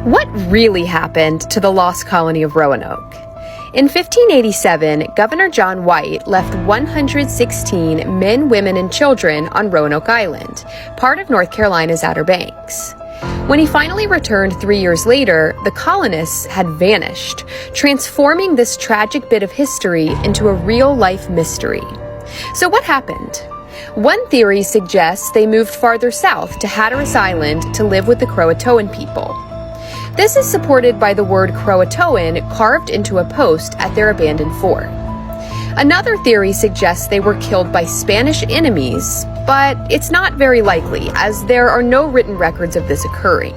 What really happened to the Lost Colony of Roanoke? In 1587, Governor John White left 116 men, women, and children on Roanoke Island, part of North Carolina's Outer Banks. When he finally returned 3 years later, the colonists had vanished, transforming this tragic bit of history into a real-life mystery. So what happened? One theory suggests they moved farther south to Hatteras Island to live with the CROATOAN people. This is supported by the word CROATOAN carved into a post at their abandoned fort. Another theory suggests they were killed by Spanish enemies, but it's not very likely, as there are no written records of this occurring.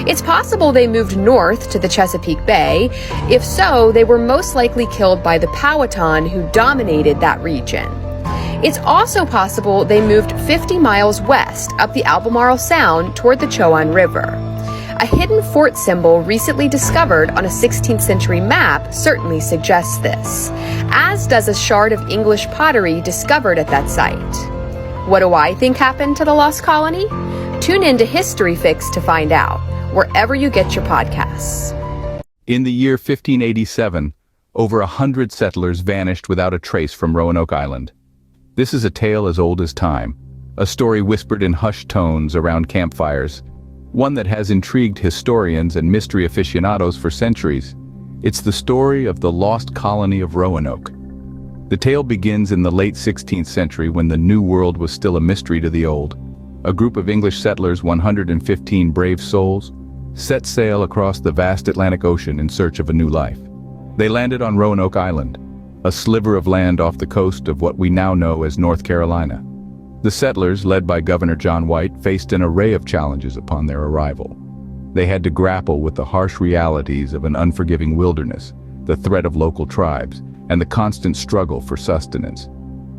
It's possible they moved north to the Chesapeake Bay. If so, they were most likely killed by the Powhatan who dominated that region. It's also possible they moved 50 miles west up the Albemarle Sound toward the Chowan River. A hidden fort symbol recently discovered on a 16th century map certainly suggests this, as does a shard of English pottery discovered at that site. What do I think happened to the Lost Colony? Tune in to History Fix to find out, wherever you get your podcasts. In the year 1587, over 100 settlers vanished without a trace from Roanoke Island. This is a tale as old as time, a story whispered in hushed tones around campfires, one that has intrigued historians and mystery aficionados for centuries. It's the story of the Lost Colony of Roanoke. The tale begins in the late 16th century when the New World was still a mystery to the Old. A group of English settlers, 115 brave souls, set sail across the vast Atlantic Ocean in search of a new life. They landed on Roanoke Island, a sliver of land off the coast of what we now know as North Carolina. The settlers, led by Governor John White, faced an array of challenges upon their arrival. They had to grapple with the harsh realities of an unforgiving wilderness, the threat of local tribes, and the constant struggle for sustenance.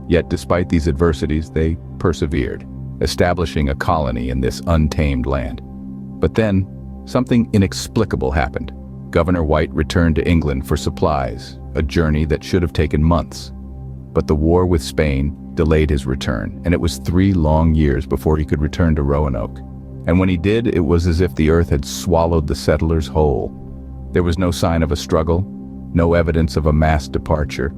Yet despite these adversities, they persevered, establishing a colony in this untamed land. But then, something inexplicable happened. Governor White returned to England for supplies, a journey that should have taken months. But the war with Spain delayed his return, and it was 3 long years before he could return to Roanoke. And when he did, it was as if the earth had swallowed the settlers whole. There was no sign of a struggle, no evidence of a mass departure.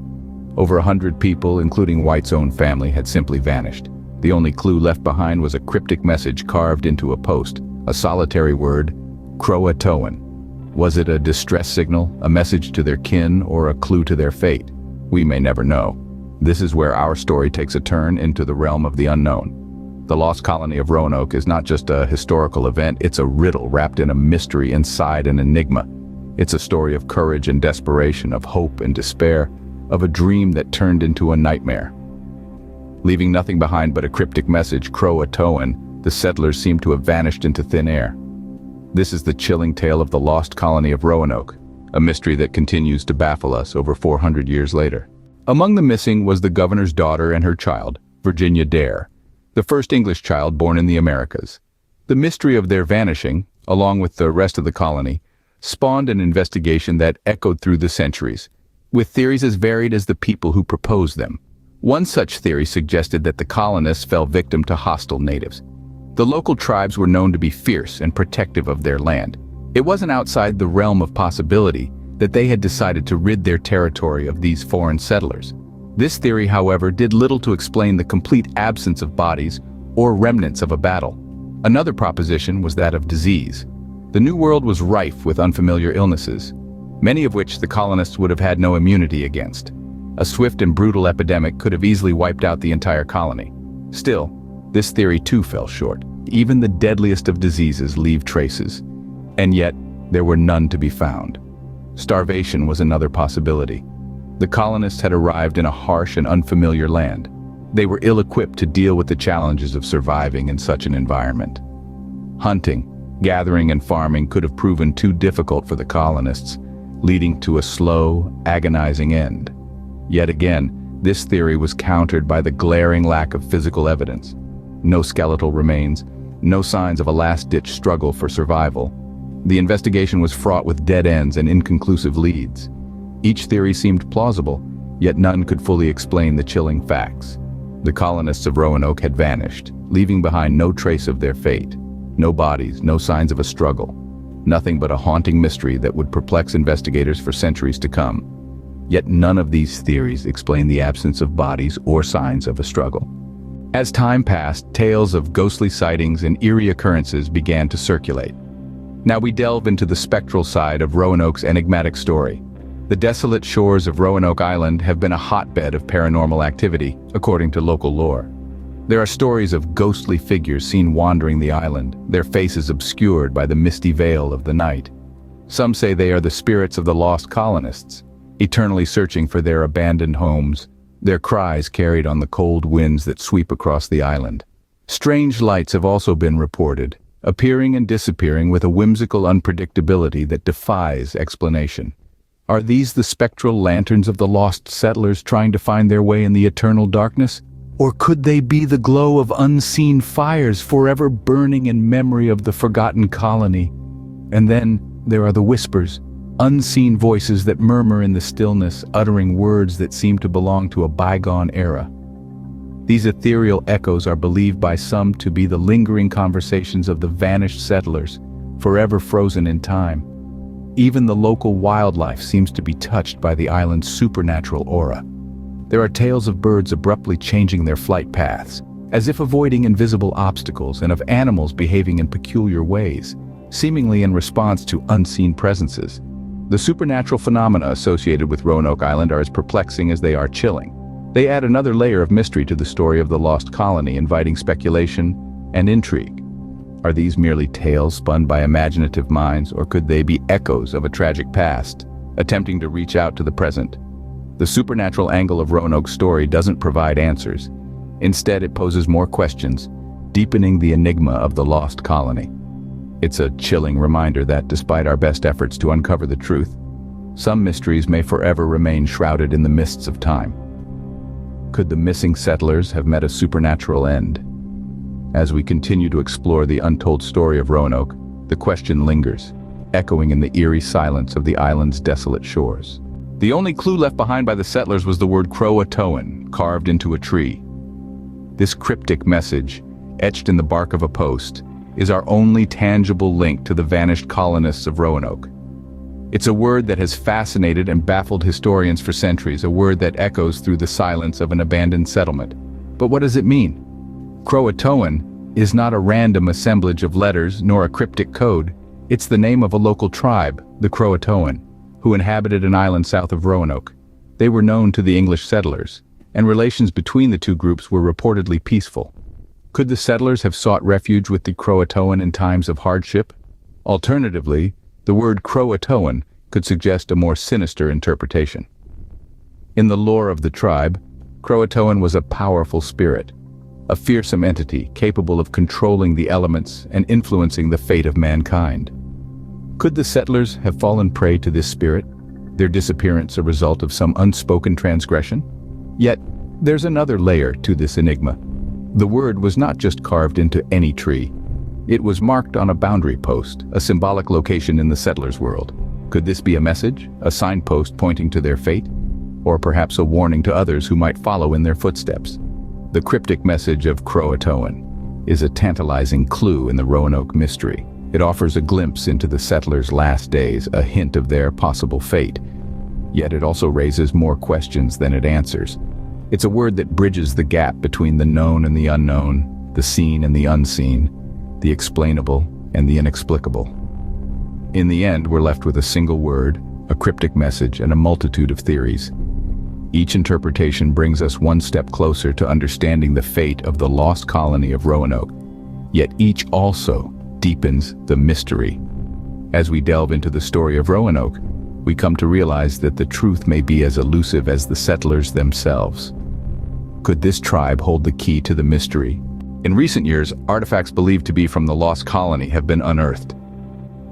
Over 100 people, including White's own family, had simply vanished. The only clue left behind was a cryptic message carved into a post, a solitary word, CROATOAN. Was it a distress signal, a message to their kin, or a clue to their fate? We may never know. This is where our story takes a turn into the realm of the unknown. The Lost Colony of Roanoke is not just a historical event, it's a riddle wrapped in a mystery inside an enigma. It's a story of courage and desperation, of hope and despair, of a dream that turned into a nightmare. Leaving nothing behind but a cryptic message, CROATOAN, the settlers seem to have vanished into thin air. This is the chilling tale of the Lost Colony of Roanoke, a mystery that continues to baffle us over 400 years later. Among the missing was the governor's daughter and her child, Virginia Dare, the first English child born in the Americas. The mystery of their vanishing, along with the rest of the colony, spawned an investigation that echoed through the centuries, with theories as varied as the people who proposed them. One such theory suggested that the colonists fell victim to hostile natives. The local tribes were known to be fierce and protective of their land. It wasn't outside the realm of possibility that they had decided to rid their territory of these foreign settlers. This theory, however, did little to explain the complete absence of bodies or remnants of a battle. Another proposition was that of disease. The New World was rife with unfamiliar illnesses, many of which the colonists would have had no immunity against. A swift and brutal epidemic could have easily wiped out the entire colony. Still, this theory too fell short. Even the deadliest of diseases leave traces, and yet there were none to be found. Starvation was another possibility. The colonists had arrived in a harsh and unfamiliar land. They were ill-equipped to deal with the challenges of surviving in such an environment. Hunting, gathering, and farming could have proven too difficult for the colonists, leading to a slow, agonizing end. Yet again, this theory was countered by the glaring lack of physical evidence. No skeletal remains, no signs of a last-ditch struggle for survival. The investigation was fraught with dead ends and inconclusive leads. Each theory seemed plausible, yet none could fully explain the chilling facts. The colonists of Roanoke had vanished, leaving behind no trace of their fate. No bodies, no signs of a struggle. nothing but a haunting mystery that would perplex investigators for centuries to come. Yet none of these theories explain the absence of bodies or signs of a struggle. As time passed, tales of ghostly sightings and eerie occurrences began to circulate. Now we delve into the spectral side of Roanoke's enigmatic story. The desolate shores of Roanoke Island have been a hotbed of paranormal activity, according to local lore. There are stories of ghostly figures seen wandering the island, their faces obscured by the misty veil of the night. Some say they are the spirits of the lost colonists, eternally searching for their abandoned homes, their cries carried on the cold winds that sweep across the island. Strange lights have also been reported, appearing and disappearing with a whimsical unpredictability that defies explanation. Are these the spectral lanterns of the lost settlers trying to find their way in the eternal darkness? Or could they be the glow of unseen fires forever burning in memory of the forgotten colony? And then there are the whispers, unseen voices that murmur in the stillness, uttering words that seem to belong to a bygone era. These ethereal echoes are believed by some to be the lingering conversations of the vanished settlers, forever frozen in time. Even the local wildlife seems to be touched by the island's supernatural aura. There are tales of birds abruptly changing their flight paths, as if avoiding invisible obstacles, and of animals behaving in peculiar ways, seemingly in response to unseen presences. The supernatural phenomena associated with Roanoke Island are as perplexing as they are chilling. They add another layer of mystery to the story of the lost colony, inviting speculation and intrigue. Are these merely tales spun by imaginative minds, or could they be echoes of a tragic past, attempting to reach out to the present? The supernatural angle of Roanoke's story doesn't provide answers. Instead, it poses more questions, deepening the enigma of the lost colony. It's a chilling reminder that, despite our best efforts to uncover the truth, some mysteries may forever remain shrouded in the mists of time. Could the missing settlers have met a supernatural end? As we continue to explore the untold story of Roanoke, the question lingers, echoing in the eerie silence of the island's desolate shores. The only clue left behind by the settlers was the word CROATOAN, carved into a tree. This cryptic message, etched in the bark of a post, is our only tangible link to the vanished colonists of Roanoke. It's a word that has fascinated and baffled historians for centuries, a word that echoes through the silence of an abandoned settlement. But what does it mean? CROATOAN is not a random assemblage of letters nor a cryptic code. It's the name of a local tribe, the CROATOAN, who inhabited an island south of Roanoke. They were known to the English settlers, and relations between the two groups were reportedly peaceful. Could the settlers have sought refuge with the CROATOAN in times of hardship? Alternatively, the word CROATOAN could suggest a more sinister interpretation. In the lore of the tribe, CROATOAN was a powerful spirit, a fearsome entity capable of controlling the elements and influencing the fate of mankind. Could the settlers have fallen prey to this spirit, their disappearance a result of some unspoken transgression? Yet, there's another layer to this enigma. The word was not just carved into any tree. It was marked on a boundary post, a symbolic location in the settlers' world. Could this be a message, a signpost pointing to their fate? Or perhaps a warning to others who might follow in their footsteps? The cryptic message of CROATOAN is a tantalizing clue in the Roanoke mystery. It offers a glimpse into the settlers' last days, a hint of their possible fate. Yet it also raises more questions than it answers. It's a word that bridges the gap between the known and the unknown, the seen and the unseen, the explainable and the inexplicable. In the end, we're left with a single word, a cryptic message, and a multitude of theories. Each interpretation brings us one step closer to understanding the fate of the lost colony of Roanoke, yet each also deepens the mystery. As we delve into the story of Roanoke, we come to realize that the truth may be as elusive as the settlers themselves. Could this tribe hold the key to the mystery? In recent years, artifacts believed to be from the lost colony have been unearthed.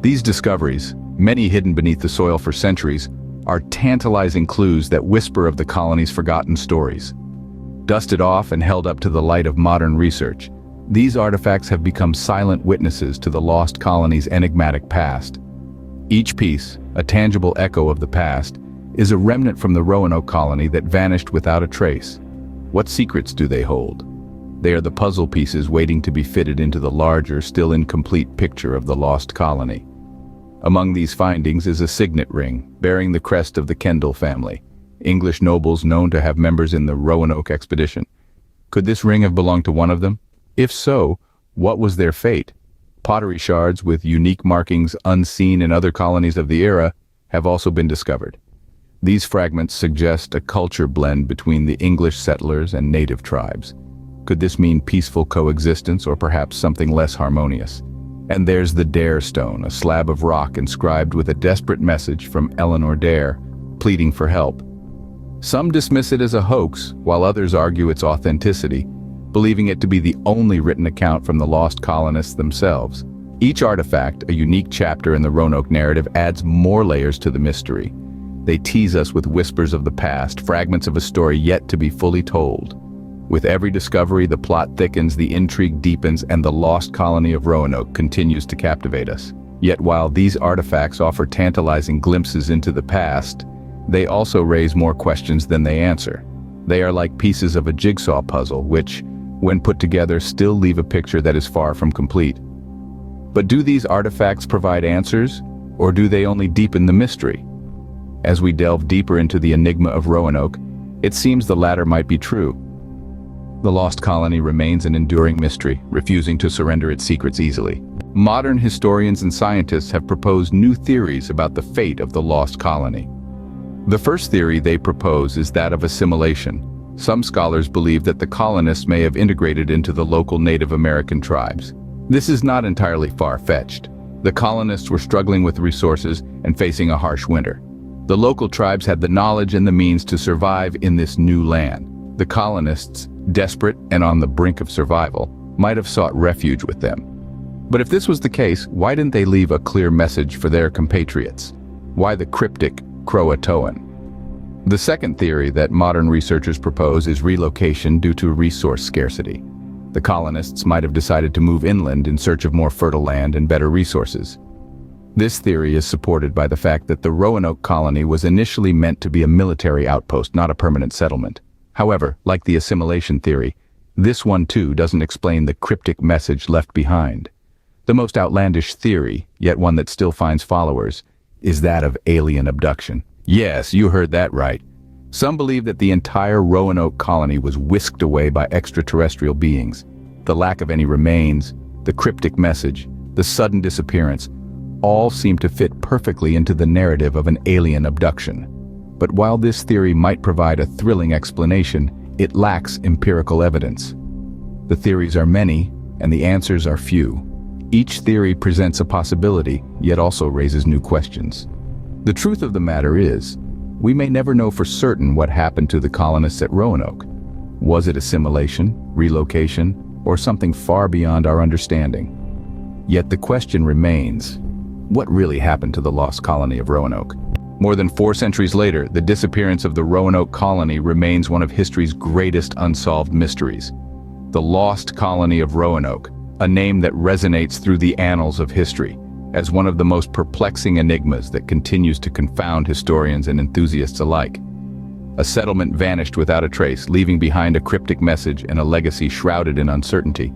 These discoveries, many hidden beneath the soil for centuries, are tantalizing clues that whisper of the colony's forgotten stories. Dusted off and held up to the light of modern research, these artifacts have become silent witnesses to the lost colony's enigmatic past. Each piece, a tangible echo of the past, is a remnant from the Roanoke colony that vanished without a trace. What secrets do they hold? They are the puzzle pieces waiting to be fitted into the larger, still incomplete picture of the lost colony. Among these findings is a signet ring bearing the crest of the Kendall family, English nobles known to have members in the Roanoke expedition. Could this ring have belonged to one of them? If so, what was their fate? Pottery shards with unique markings unseen in other colonies of the era have also been discovered. These fragments suggest a culture blend between the English settlers and native tribes. Could this mean peaceful coexistence or perhaps something less harmonious? And there's the Dare Stone, a slab of rock inscribed with a desperate message from Eleanor Dare, pleading for help. Some dismiss it as a hoax, while others argue its authenticity, believing it to be the only written account from the lost colonists themselves. Each artifact, a unique chapter in the Roanoke narrative, adds more layers to the mystery. They tease us with whispers of the past, fragments of a story yet to be fully told. With every discovery, the plot thickens, the intrigue deepens, and the Lost Colony of Roanoke continues to captivate us. Yet while these artifacts offer tantalizing glimpses into the past, they also raise more questions than they answer. They are like pieces of a jigsaw puzzle, which, when put together, still leave a picture that is far from complete. But do these artifacts provide answers, or do they only deepen the mystery? As we delve deeper into the enigma of Roanoke, it seems the latter might be true. The Lost Colony remains an enduring mystery, refusing to surrender its secrets easily. Modern historians and scientists have proposed new theories about the fate of the Lost Colony. The first theory they propose is that of assimilation. Some scholars believe that the colonists may have integrated into the local Native American tribes. This is not entirely far-fetched. The colonists were struggling with resources and facing a harsh winter. The local tribes had the knowledge and the means to survive in this new land. The colonists, desperate and on the brink of survival, might have sought refuge with them. But if this was the case, why didn't they leave a clear message for their compatriots? Why the cryptic CROATOAN? The second theory that modern researchers propose is relocation due to resource scarcity. The colonists might have decided to move inland in search of more fertile land and better resources. This theory is supported by the fact that the Roanoke colony was initially meant to be a military outpost, not a permanent settlement. However, like the assimilation theory, this one too doesn't explain the cryptic message left behind. The most outlandish theory, yet one that still finds followers, is that of alien abduction. Yes, you heard that right. Some believe that the entire Roanoke colony was whisked away by extraterrestrial beings. The lack of any remains, the cryptic message, the sudden disappearance, all seem to fit perfectly into the narrative of an alien abduction. But while this theory might provide a thrilling explanation, it lacks empirical evidence. The theories are many, and the answers are few. Each theory presents a possibility, yet also raises new questions. The truth of the matter is, we may never know for certain what happened to the colonists at Roanoke. Was it assimilation, relocation, or something far beyond our understanding? Yet the question remains, what really happened to the Lost Colony of Roanoke? More than 4 centuries later, the disappearance of the Roanoke Colony remains one of history's greatest unsolved mysteries. The Lost Colony of Roanoke, a name that resonates through the annals of history, as one of the most perplexing enigmas that continues to confound historians and enthusiasts alike. A settlement vanished without a trace, leaving behind a cryptic message and a legacy shrouded in uncertainty.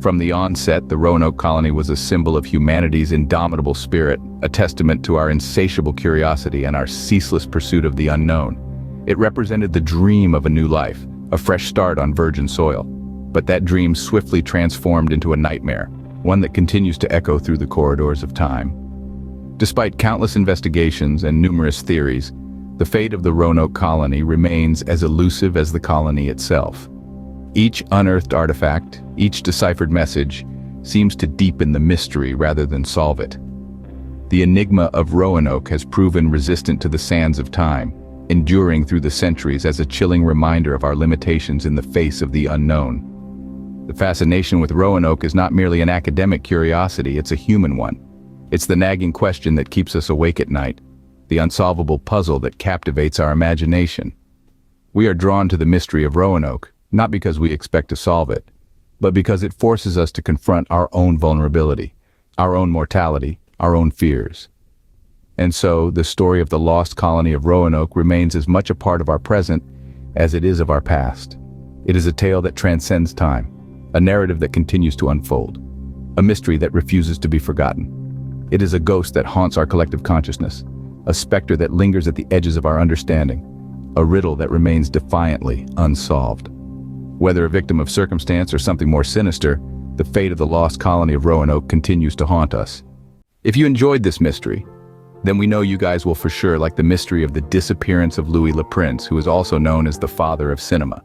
From the onset, the Roanoke colony was a symbol of humanity's indomitable spirit, a testament to our insatiable curiosity and our ceaseless pursuit of the unknown. It represented the dream of a new life, a fresh start on virgin soil. But that dream swiftly transformed into a nightmare, one that continues to echo through the corridors of time. Despite countless investigations and numerous theories, the fate of the Roanoke colony remains as elusive as the colony itself. Each unearthed artifact, each deciphered message, seems to deepen the mystery rather than solve it. The enigma of Roanoke has proven resistant to the sands of time, enduring through the centuries as a chilling reminder of our limitations in the face of the unknown. The fascination with Roanoke is not merely an academic curiosity, it's a human one. It's the nagging question that keeps us awake at night, the unsolvable puzzle that captivates our imagination. We are drawn to the mystery of Roanoke, not because we expect to solve it, but because it forces us to confront our own vulnerability, our own mortality, our own fears. And so, the story of the Lost Colony of Roanoke remains as much a part of our present as it is of our past. It is a tale that transcends time, a narrative that continues to unfold, a mystery that refuses to be forgotten. It is a ghost that haunts our collective consciousness, a specter that lingers at the edges of our understanding, a riddle that remains defiantly unsolved. Whether a victim of circumstance or something more sinister, the fate of the Lost Colony of Roanoke continues to haunt us. If you enjoyed this mystery, then we know you guys will for sure like the mystery of the disappearance of Louis Le Prince, who is also known as the father of cinema.